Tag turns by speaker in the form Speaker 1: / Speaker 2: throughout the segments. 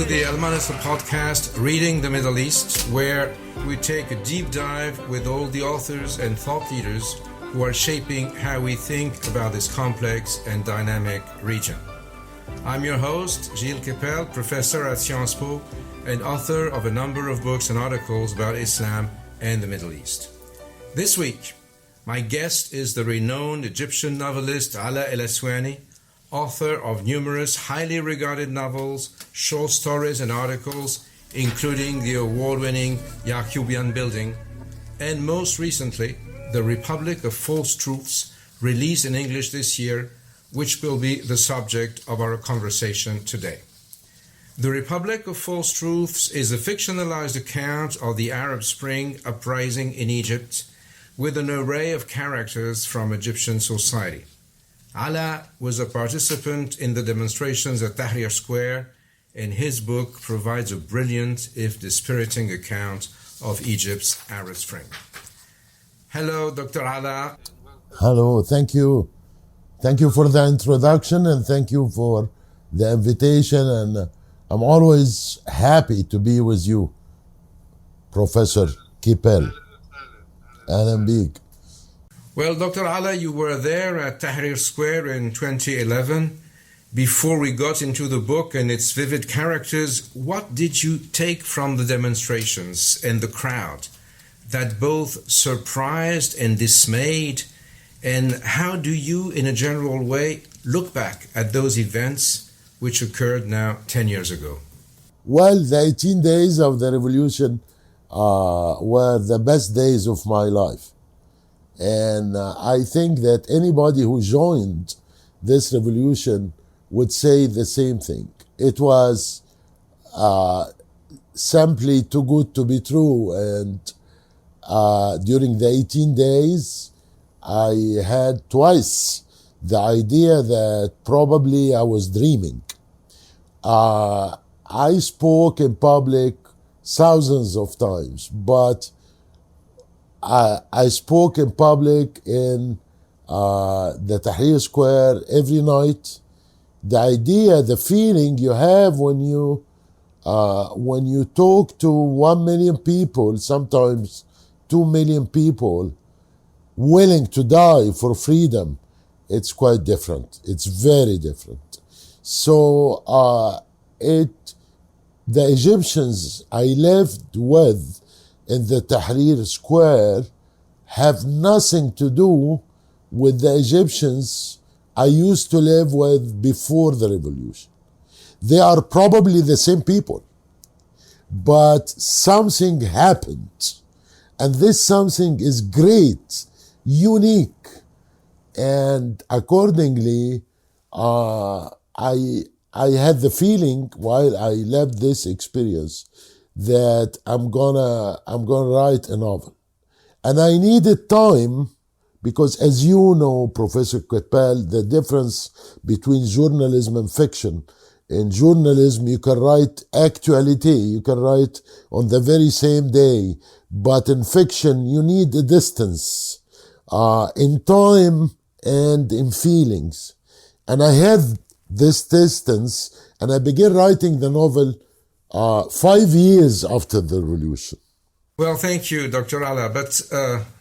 Speaker 1: to the Alaa podcast, Reading the Middle East, where we take a deep dive with all the authors and thought leaders who are shaping how we think about this complex and dynamic region. I'm your host, Gilles Kepel, professor at Sciences Po and author of a number of books and articles about Islam and the Middle East. This week, my guest is the renowned Egyptian novelist Alaa, author of numerous highly regarded novels, short stories and articles, including the award-winning Yaqubian Building, and most recently, The Republic of False Truths, released in English this year, which will be the subject of our conversation today. The Republic of False Truths is a fictionalized account of the Arab Spring uprising in Egypt, with an array of characters from Egyptian society. Alaa was a participant in the demonstrations at Tahrir Square, and his book provides a brilliant, if dispiriting, account of Egypt's Arab Spring. Hello, Dr. Alaa.
Speaker 2: Hello, thank you. Thank you for the introduction and thank you for the invitation. And I'm always happy to be with you, Professor Kipel. Alan Big.
Speaker 1: Well, Dr. Alaa, you were there at Tahrir Square in 2011. Before we got into the book and its vivid characters, what did you take from the demonstrations and the crowd that both surprised and dismayed? And how do you, in a general way, look back at those events which occurred now 10 years ago?
Speaker 2: Well, the 18 days of the revolution were the best days of my life. And I think that anybody who joined this revolution would say the same thing. It was simply too good to be true. And during the 18 days, I had twice the idea that probably I was dreaming. I spoke in public thousands of times, but I spoke in public in the Tahrir Square every night. The idea, the feeling you have when you talk to 1 million people, sometimes 2 million people, willing to die for freedom, it's quite different. It's very different. So the Egyptians I lived with in the Tahrir Square have nothing to do with the Egyptians I used to live with before the revolution. They are probably the same people, but something happened, and this something is great, unique, and accordingly, I had the feeling while I lived this experience that I'm gonna write a novel. And I needed time because, as you know, Professor Kepel, the difference between journalism and fiction. In journalism, you can write actuality, you can write on the very same day, but in fiction, you need a distance in time and in feelings. And I had this distance, and I began writing the novel 5 years after the revolution.
Speaker 1: Well, thank you, Dr. Alaa. But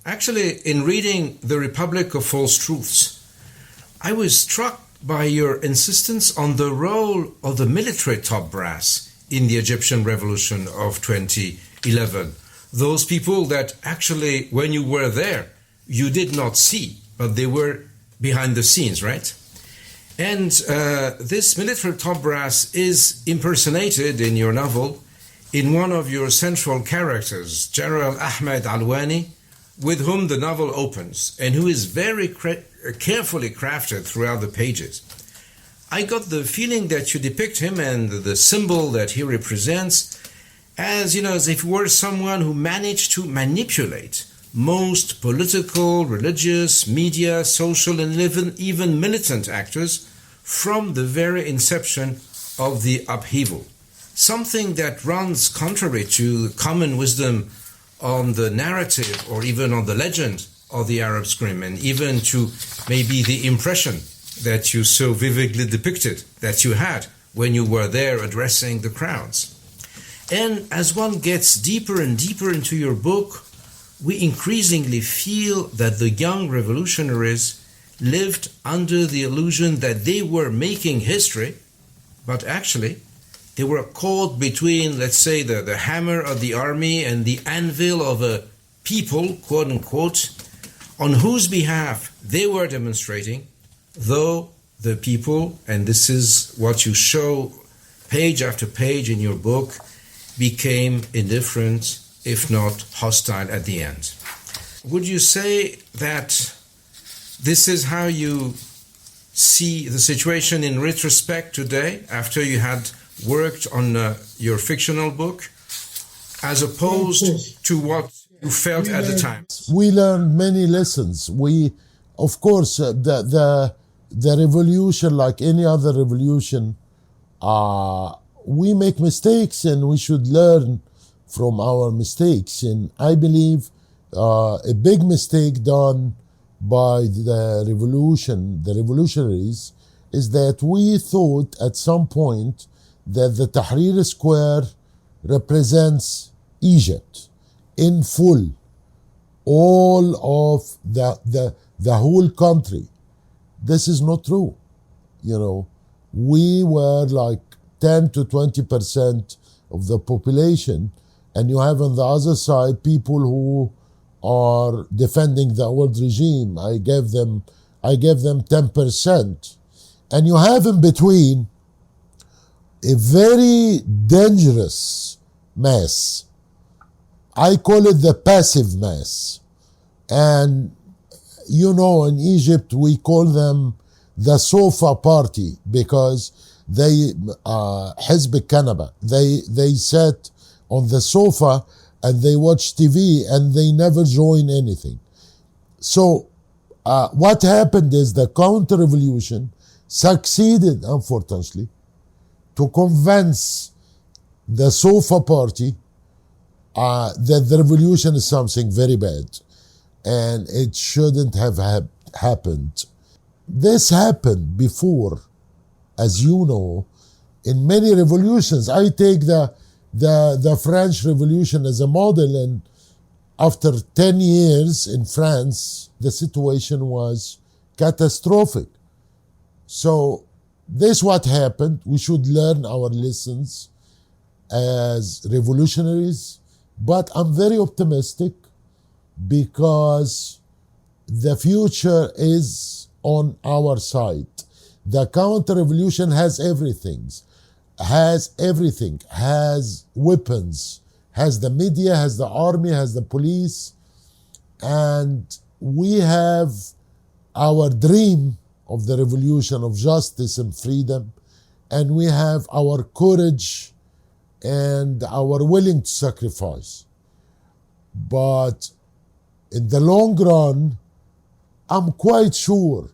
Speaker 1: actually, in reading The Republic of False Truths, I was struck by your insistence on the role of the military top brass in the Egyptian revolution of 2011. Those people that actually, when you were there, you did not see, but they were behind the scenes, right? And this military top brass is impersonated in your novel in one of your central characters, General Ahmed Alwani, with whom the novel opens, and who is very carefully crafted throughout the pages. I got the feeling that you depict him and the symbol that he represents as, as if he were someone who managed to manipulate most political, religious, media, social, and even militant actors from the very inception of the upheaval. Something that runs contrary to common wisdom on the narrative or even on the legend of the Arab Spring, and even to maybe the impression that you so vividly depicted that you had when you were there addressing the crowds. And as one gets deeper and deeper into your book, we increasingly feel that the young revolutionaries lived under the illusion that they were making history, but actually they were caught between, let's say, the hammer of the army and the anvil of a people, quote unquote, on whose behalf they were demonstrating, though the people, and this is what you show page after page in your book, became indifferent, if not hostile at the end. Would you say that this is how you see the situation in retrospect today, after you had worked on your fictional book, as opposed to what you felt at the time?
Speaker 2: We learned many lessons. Of course, the revolution, like any other revolution, we make mistakes and we should learn from our mistakes. And I believe a big mistake done by the revolutionaries, is that we thought at some point that the Tahrir Square represents Egypt in full, all of the whole country. This is not true. You know, we were like 10 to 20% of the population, and you have on the other side people who are defending the old regime. I gave them 10%. And you have in between a very dangerous mass. I call it the passive mass. And you know, in Egypt we call them the sofa party, because they Hizb al-Kanaba, they sat on the sofa and they watch TV and they never join anything. So what happened is the counter-revolution succeeded, unfortunately, to convince the sofa party that the revolution is something very bad and it shouldn't have happened. This happened before, as you know, in many revolutions. I take the French Revolution as a model, and after 10 years in France, the situation was catastrophic. So this is what happened. We should learn our lessons as revolutionaries, but I'm very optimistic because the future is on our side. The counter-revolution has everything, has weapons, has the media, has the army, has the police, and we have our dream of the revolution of justice and freedom, and we have our courage and our willing to sacrifice. But in the long run, I'm quite sure,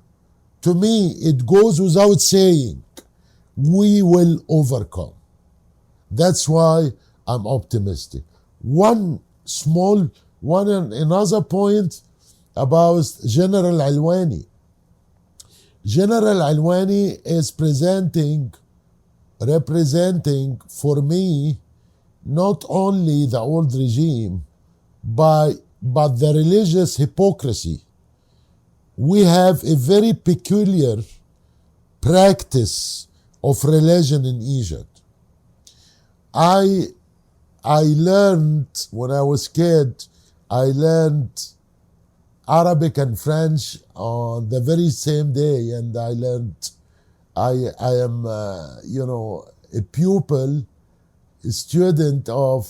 Speaker 2: to me, it goes without saying, we will overcome. That's why I'm optimistic. Another point about General Alwani. General Alwani is representing for me not only the old regime, but the religious hypocrisy. We have a very peculiar practice of religion in Egypt. I learned, when I was a kid, I learned Arabic and French on the very same day, and I am a pupil, a student of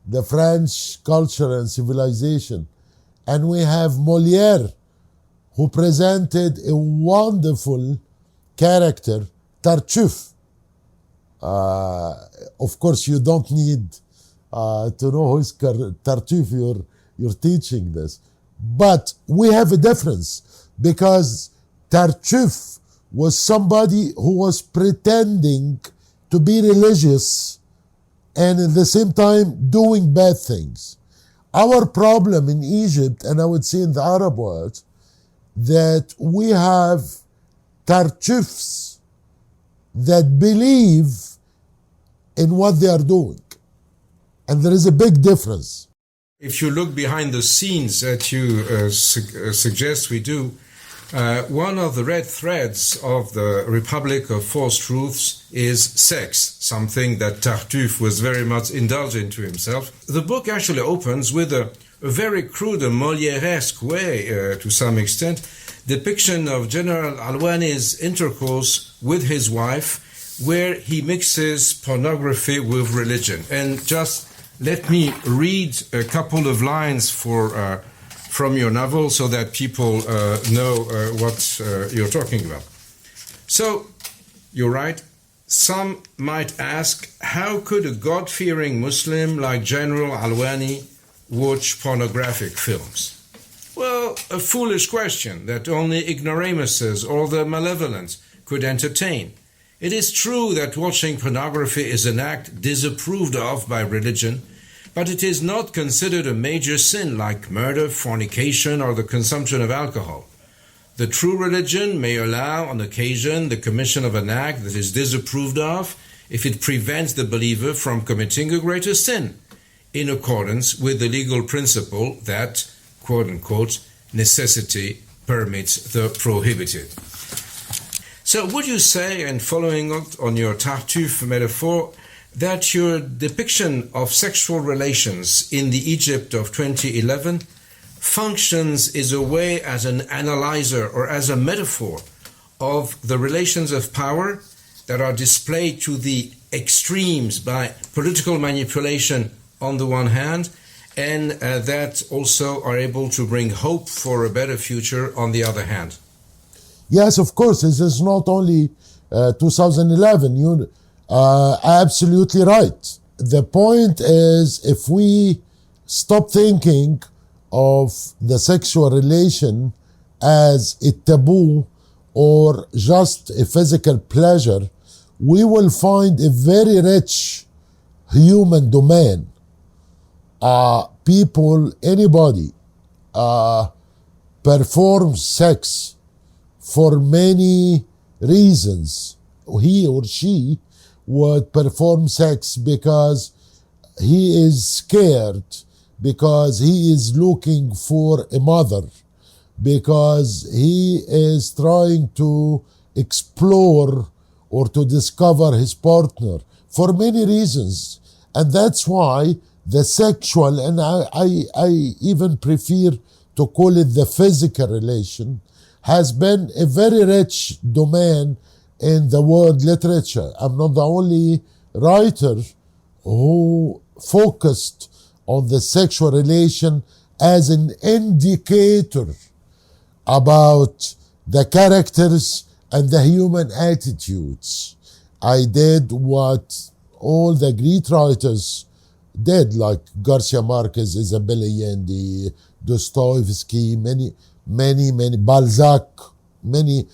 Speaker 2: the French culture and civilization. And we have Molière, who presented a wonderful character, Tartuffe. Of course, you don't need to know who is Tartuffe, you're teaching this. But we have a difference, because Tartuffe was somebody who was pretending to be religious and at the same time doing bad things. Our problem in Egypt, and I would say in the Arab world, that we have Tartuffes that believe in what they are doing. And there is a big difference.
Speaker 1: If you look behind the scenes that you suggest we do, one of the red threads of the Republic of False Truths is sex, something that Tartuffe was very much indulgent to himself. The book actually opens with a very crude and Molièresque way, to some extent, depiction of General Alwani's intercourse with his wife, where he mixes pornography with religion. And just let me read a couple of lines from your novel so that people know what you're talking about. So, you write, some might ask, how could a God-fearing Muslim like General Alwani watch pornographic films? Well, a foolish question that only ignoramuses or the malevolent could entertain. It is true that watching pornography is an act disapproved of by religion, but it is not considered a major sin like murder, fornication, or the consumption of alcohol. The true religion may allow, on occasion, the commission of an act that is disapproved of if it prevents the believer from committing a greater sin, in accordance with the legal principle that, quote-unquote, necessity permits the prohibited. So would you say, and following up on your Tartuffe metaphor, that your depiction of sexual relations in the Egypt of 2011 functions as a way as an analyzer or as a metaphor of the relations of power that are displayed to the extremes by political manipulation on the one hand, and that also are able to bring hope for a better future on the other hand?
Speaker 2: Yes, of course. This is not only 2011. You're absolutely right. The point is, if we stop thinking of the sexual relation as a taboo or just a physical pleasure, we will find a very rich human domain. People, anybody, performs sex for many reasons. He or she would perform sex because he is scared, because he is looking for a mother, because he is trying to explore or to discover his partner, for many reasons. And that's why the sexual, and I even prefer to call it the physical relation, has been a very rich domain in the world literature. I'm not the only writer who focused on the sexual relation as an indicator about the characters and the human attitudes. I did what all the Greek writers did, like Garcia Marquez, Isabella Allende, Dostoevsky, many Balzac, many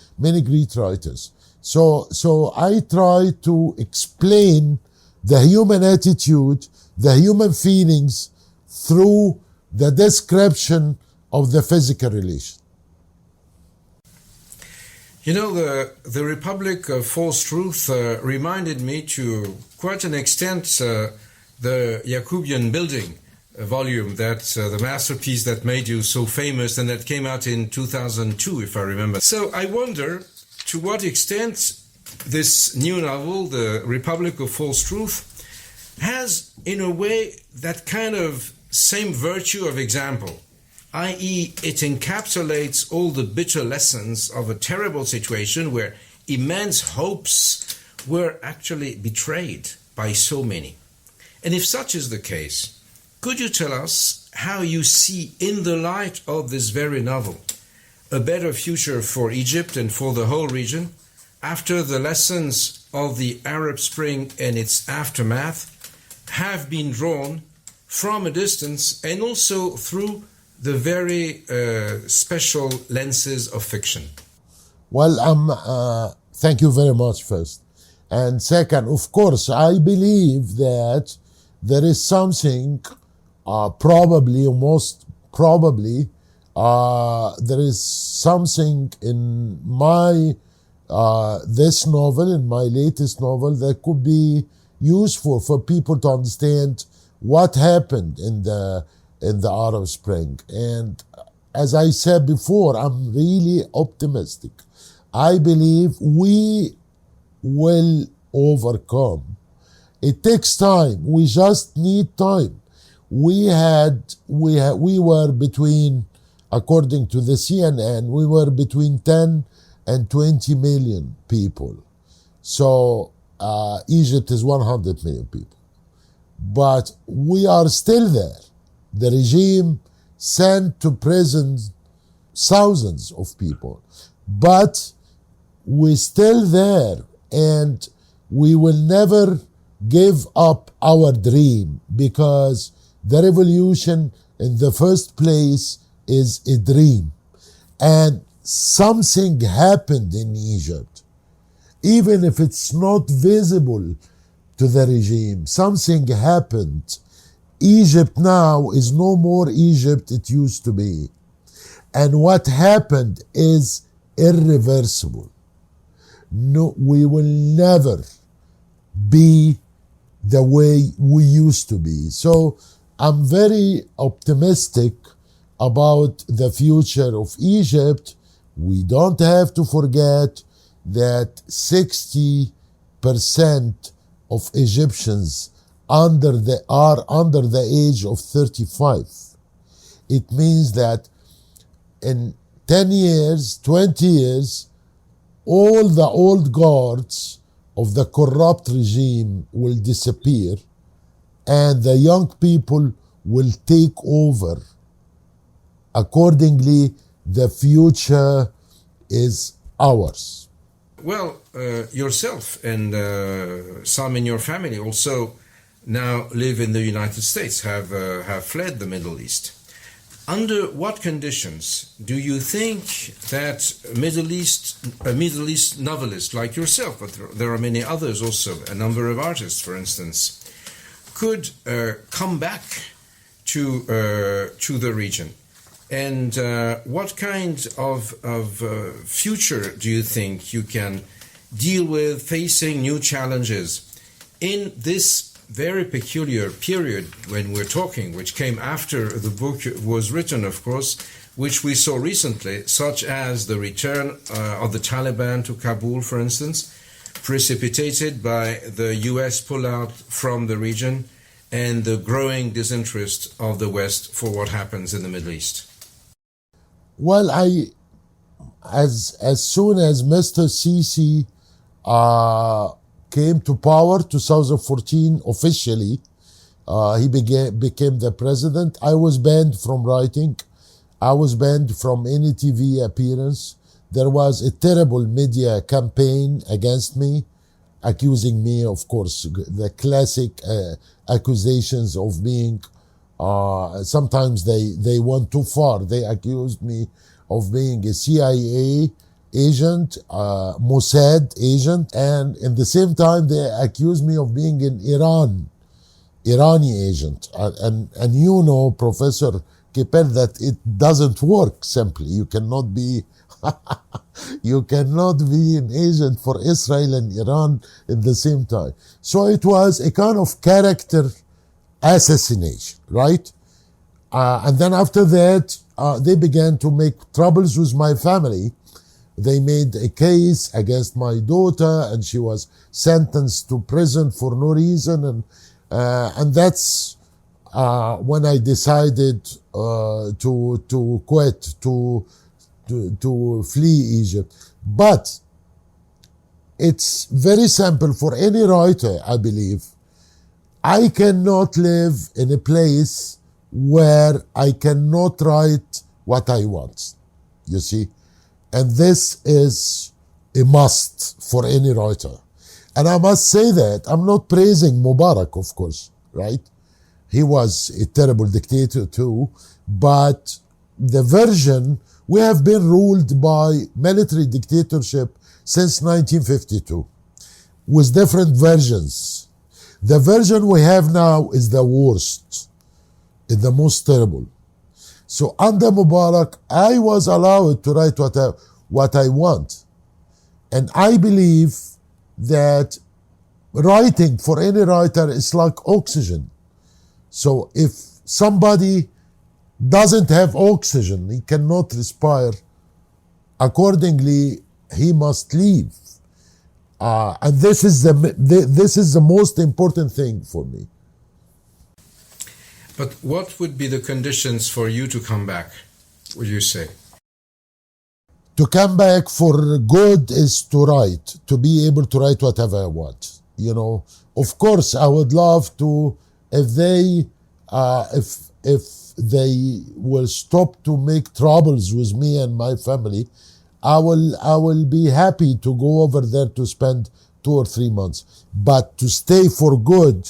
Speaker 2: Greek writers. So I try to explain the human attitude, the human feelings through the description of the physical relation.
Speaker 1: You know, the Republic of False Truth reminded me to quite an extent the Jacobian Building volume, that the masterpiece that made you so famous and that came out in 2002, if I remember. So I wonder to what extent this new novel, The Republic of False Truth, has in a way that kind of same virtue of example, i.e. it encapsulates all the bitter lessons of a terrible situation where immense hopes were actually betrayed by so many. And if such is the case, could you tell us how you see, in the light of this very novel, a better future for Egypt and for the whole region after the lessons of the Arab Spring and its aftermath have been drawn from a distance and also through the very special lenses of fiction?
Speaker 2: Well, thank you very much first. And second, of course, I believe that there is something, probably, or most probably, there is something in my this novel, in my latest novel, that could be useful for people to understand what happened in the Arab Spring. And as I said before, I'm really optimistic. I believe we will overcome. It takes time. We just need time. We were between, according to the CNN, we were between 10 and 20 million people. So Egypt is 100 million people. But we are still there. The regime sent to prison thousands of people. But we're still there, and we will never give up our dream, because the revolution in the first place is a dream. And something happened in Egypt, even if it's not visible to the regime. Something happened. Egypt now is no more Egypt it used to be. And what happened is irreversible. No, we will never be the way we used to be. So I'm very optimistic about the future of Egypt. We don't have to forget that 60% of Egyptians are under the age of 35. It means that in 10 years, 20 years, all the old guards of the corrupt regime will disappear, and the young people will take over. Accordingly, the future is ours.
Speaker 1: Well, yourself and some in your family also now live in the United States, have fled the Middle East. Under what conditions do you think that a Middle East novelist like yourself, but there are many others also, a number of artists, for instance, could come back to the region? And what kind of future do you think you can deal with facing new challenges in this very peculiar period when we're talking, which came after the book was written, of course, which we saw recently, such as the return of the Taliban to Kabul, for instance, precipitated by the US pullout from the region and the growing disinterest of the West for what happens in the Middle East?
Speaker 2: Well, as soon as Mr. Sisi came to power, 2014 officially, he became the president. I was banned from writing. I was banned from any TV appearance. There was a terrible media campaign against me, accusing me, of course, the classic accusations of being, sometimes they went too far. They accused me of being a CIA agent, Mossad agent, and in the same time they accused me of being an Irani agent. And you know, Professor Kipel, that it doesn't work simply. You cannot be you cannot be an agent for Israel and Iran at the same time. So it was a kind of character assassination, right? And then after that, they began to make troubles with my family. They made a case against my daughter, and she was sentenced to prison for no reason. And that's when I decided to quit, to flee Egypt. But it's very simple for any writer, I believe. I cannot live in a place where I cannot write what I want, you see. And this is a must for any writer. And I must say that I'm not praising Mubarak, of course, right? He was a terrible dictator too, but the version, we have been ruled by military dictatorship since 1952 with different versions. The version we have now is the worst, is the most terrible. So under Mubarak, I was allowed to write what I want. And I believe that writing for any writer is like oxygen. So if somebody doesn't have oxygen, he cannot respire. Accordingly, he must leave. And this is the most important thing for me.
Speaker 1: But what would be the conditions for you to come back, would you say?
Speaker 2: To come back for good is to write, to be able to write whatever I want. You know, of course, I would love to, if they will stop to make troubles with me and my family, I will be happy to go over there to spend 2 or 3 months. But to stay for good,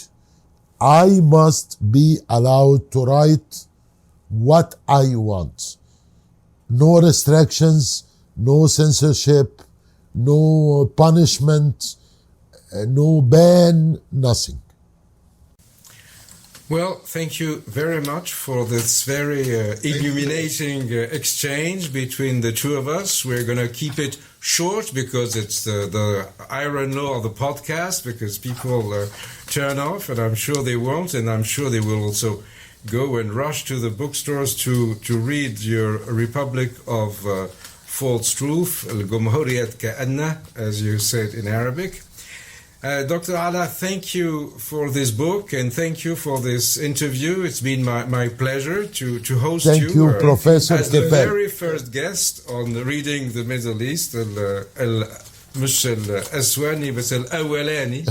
Speaker 2: I must be allowed to write what I want. No restrictions, no censorship, no punishment, no ban, nothing.
Speaker 1: Well, thank you very much for this very illuminating exchange between the two of us. We're going to keep it short because it's the iron law of the podcast, because people turn off, and I'm sure they won't, and I'm sure they will also go and rush to the bookstores to read your Republic of False Truth, الجمهورية كأنه, as you said in Arabic. Dr. Alaa, thank you for this book and thank you for this interview. It's been my pleasure to host you.
Speaker 2: Thank you, Professor
Speaker 1: as the very first guest on Reading the Middle East. مش الأسواني بس الأولاني.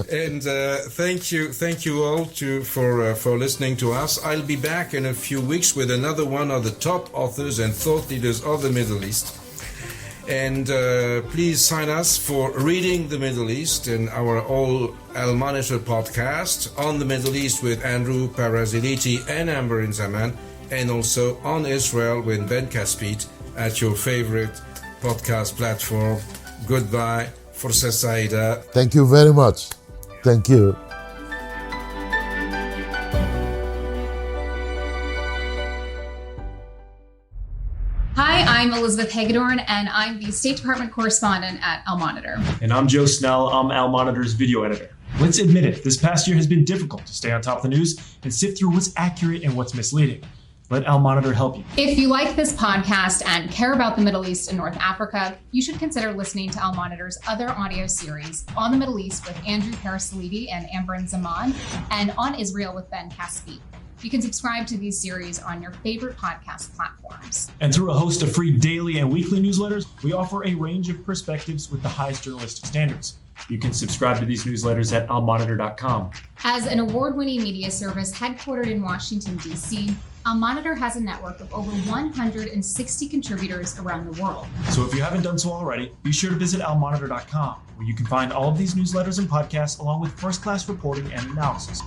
Speaker 1: And thank you all for listening to us. I'll be back in a few weeks with another one of the top authors and thought leaders of the Middle East. And please sign us for Reading the Middle East in our all Al Monitor podcast on the Middle East with Andrew Paraziliti and Amber Zaman, and also on Israel with Ben Caspit at your favorite podcast platform. Goodbye. Forza Saida.
Speaker 2: Thank you very much. Thank you.
Speaker 3: Hi, I'm Elizabeth Hagedorn, and I'm the State Department correspondent at Al Monitor.
Speaker 4: And I'm Joe Snell. I'm Al Monitor's video editor. Let's admit it, this past year has been difficult to stay on top of the news and sift through what's accurate and what's misleading. Let Al Monitor help you.
Speaker 3: If you like this podcast and care about the Middle East and North Africa, you should consider listening to Al Monitor's other audio series, On the Middle East with Andrew Parasaliti and Amber Zaman, and On Israel with Ben Caspit. You can subscribe to these series on your favorite podcast platforms.
Speaker 4: And through a host of free daily and weekly newsletters, we offer a range of perspectives with the highest journalistic standards. You can subscribe to these newsletters at almonitor.com.
Speaker 3: As an award-winning media service headquartered in Washington, D.C., Al Monitor has a network of over 160 contributors around the world.
Speaker 4: So if you haven't done so already, be sure to visit almonitor.com, where you can find all of these newsletters and podcasts along with first-class reporting and analysis.